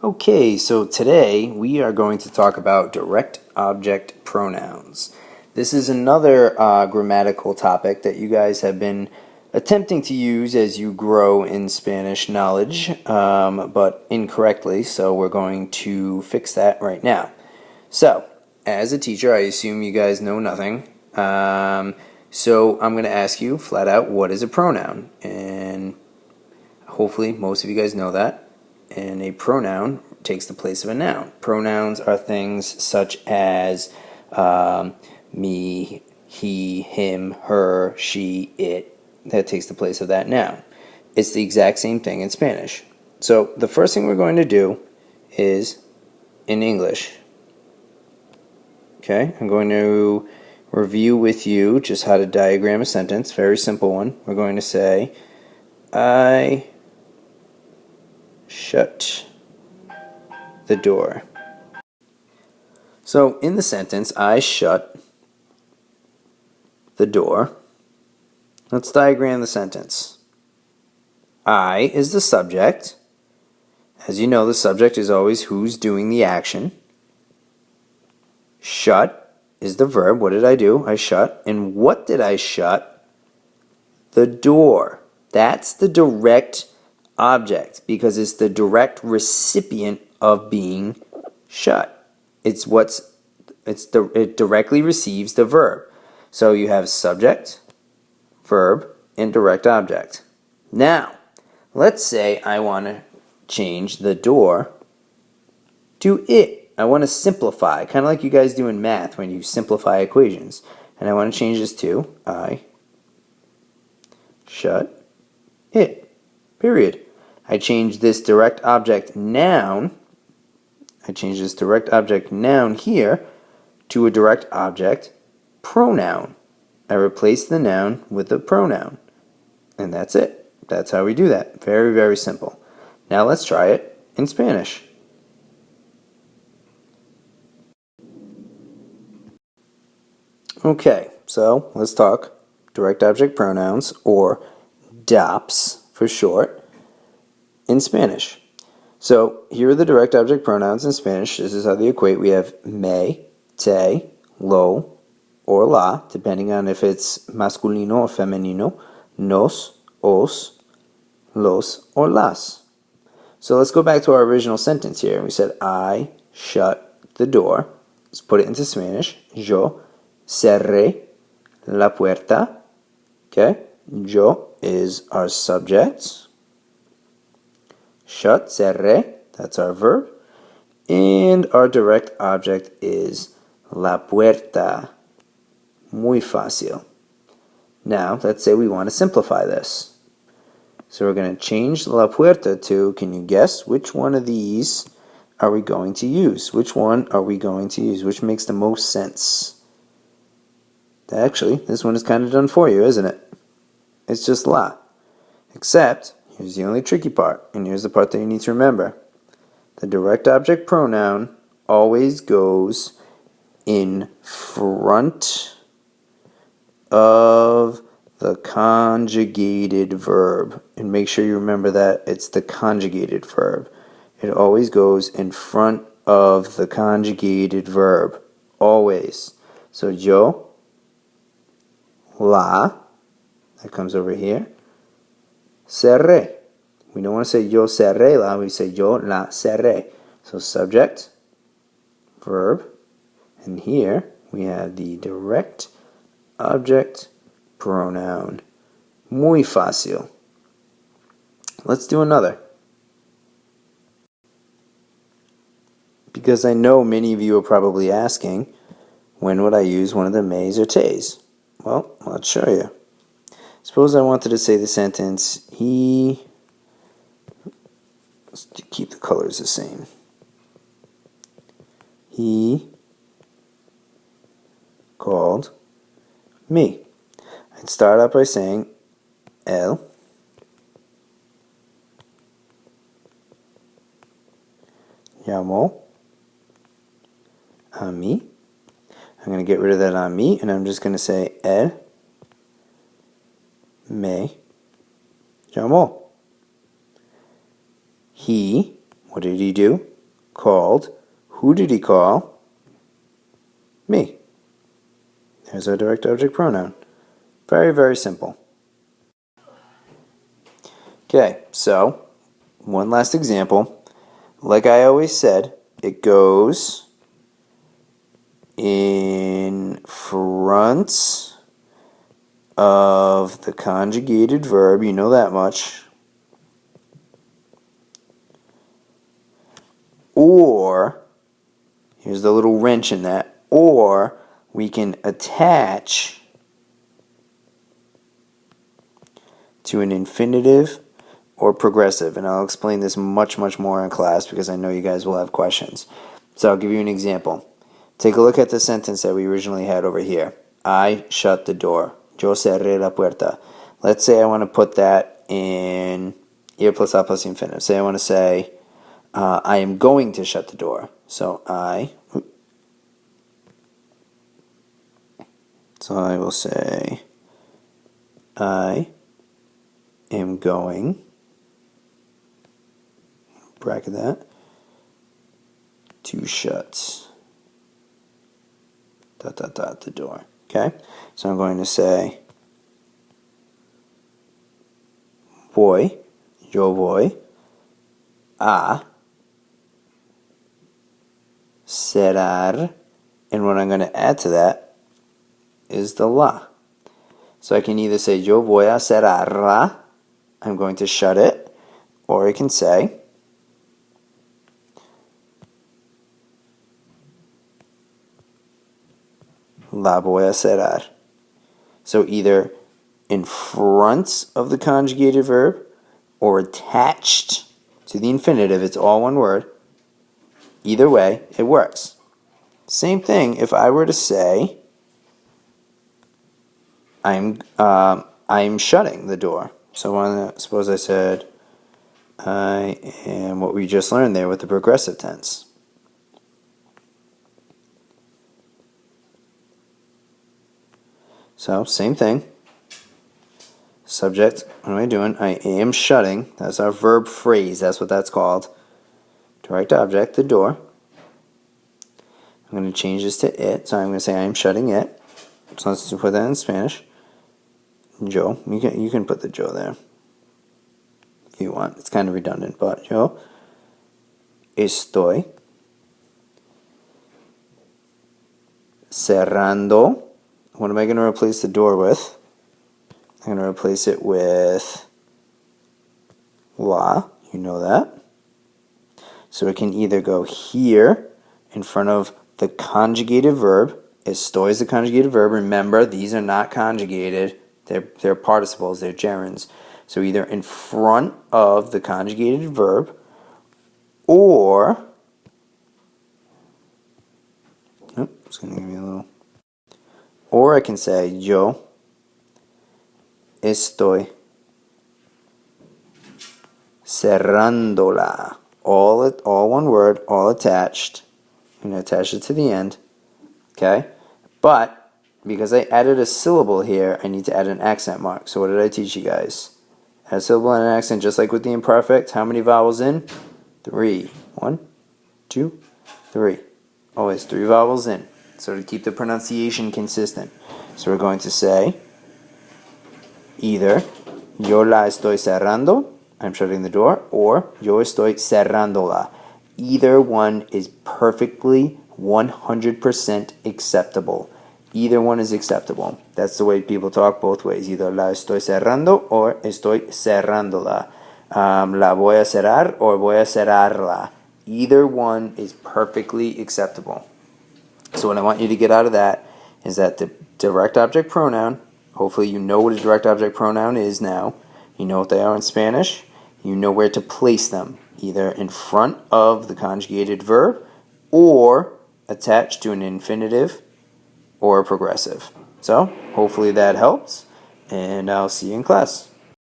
Okay, so today we are going to talk about direct object pronouns. This is another grammatical topic that you guys have been attempting to use as you grow in Spanish knowledge, but incorrectly, so we're going to fix that right now. So, as a teacher, I assume you guys know nothing. So I'm going to ask you flat out, what is a pronoun? And hopefully most of you guys know that. And a pronoun takes the place of a noun. Pronouns are things such as me, he, him, her, she, it. That takes the place of that noun. It's the exact same thing in Spanish. So the first thing we're going to do is in English. Okay, I'm going to review with you just how to diagram a sentence. Very simple one. We're going to say, I shut the door. So in the sentence, I shut the door. Let's diagram the sentence. I is the subject. As you know, the subject is always who's doing the action. Shut is the verb. What did I do? I shut. And what did I shut? The door. That's the direct object because it's the direct recipient of being shut. It directly receives the verb. So you have subject, verb, and direct object. Now, let's say I want to change the door to it. I want to simplify, kind of like you guys do in math when you simplify equations. And I want to change this to I shut it. Period. I change this direct object noun. I change this direct object noun here to a direct object pronoun. I replace the noun with a pronoun. And that's it. That's how we do that. Very, very simple. Now let's try it in Spanish. Okay, so let's talk direct object pronouns, or DOPS for short, in Spanish. So here are the direct object pronouns in Spanish. This is how they equate. We have me, te, lo, or la, depending on if it's masculino or femenino, nos, os, los, or las. So let's go back to our original sentence here. We said, I shut the door. Let's put it into Spanish. Yo cerré la puerta. Okay? Yo is our subject. Shut, cerré, that's our verb. And our direct object is la puerta. Muy fácil. Now, let's say we want to simplify this. So we're going to change la puerta to, can you guess which one of these are we going to use? Which one are we going to use? Which makes the most sense? Actually, this one is kind of done for you, isn't it? It's just la. Except, here's the only tricky part, and here's the part that you need to remember. The direct object pronoun always goes in front of the conjugated verb. And make sure you remember that it's the conjugated verb. It always goes in front of the conjugated verb. Always. So yo, la, that comes over here. Cerré. We don't want to say yo cerré la, we say yo la cerré. So subject, verb, and here we have the direct object pronoun. Muy fácil. Let's do another. Because I know many of you are probably asking, when would I use one of the me's or te's? Well, let's show you. Suppose I wanted to say the sentence, let's keep the colors the same. He called me. I'd start out by saying, él llamó a mí. I'm going to get rid of that on me, and I'm just going to say, él me llamó. He, what did he do? called. Who did he call? Me. There's our direct object pronoun. Very, very simple. Okay, so one last example. Like I always said, it goes in front of the conjugated verb. You know that much. Or, here's the little wrench in that, or we can attach to an infinitive or progressive. And I'll explain this much, much more in class because I know you guys will have questions. So I'll give you an example. Take a look at the sentence that we originally had over here. I shut the door. Yo cerré la puerta. Let's say I want to put that in ir plus a plus infinitive. Say I want to say, I am going to shut the door. So I will say, I am going, bracket that, to shut, the door. Okay? So I'm going to say, yo voy a cerrar, and what I'm going to add to that is the la. So I can either say yo voy a cerrarla, I'm going to shut it, or I can say la voy a cerrar. So either in front of the conjugated verb or attached to the infinitive, it's all one word. Either way, it works. Same thing if I were to say I'm shutting the door. So suppose I said I am, what we just learned there with the progressive tense. So same thing. Subject, what am I doing? I am shutting. That's our verb phrase. That's what that's called. Direct object, the door. I'm going to change this to it. So I'm going to say I am shutting it. So let's put that in Spanish. Yo. You can put the yo there if you want. It's kind of redundant, but yo estoy cerrando. What am I going to replace the door with? I'm going to replace it with la. You know that. So it can either go here in front of the conjugated verb. Estoy is the conjugated verb. Remember, these are not conjugated. They're participles. They're gerunds. So either in front of the conjugated verb, or it's going to give me a little. Or I can say yo estoy cerrándola. All one word, all attached. I'm going to attach it to the end. Okay? But because I added a syllable here, I need to add an accent mark. So what did I teach you guys? Add a syllable and an accent just like with the imperfect. How many vowels in? 3. 1, 2, 3. Always 3 vowels in. So to keep the pronunciation consistent. So we're going to say either yo la estoy cerrando, I'm shutting the door, or yo estoy cerrándola. Either one is perfectly 100% acceptable. Either one is acceptable. That's the way people talk both ways. Either la estoy cerrando or estoy cerrándola. La voy a cerrar or voy a cerrarla. Either one is perfectly acceptable. So what I want you to get out of that is that the direct object pronoun, hopefully you know what a direct object pronoun is now. You know what they are in Spanish. You know where to place them. Either in front of the conjugated verb or attached to an infinitive or a progressive. So hopefully that helps, and I'll see you in class.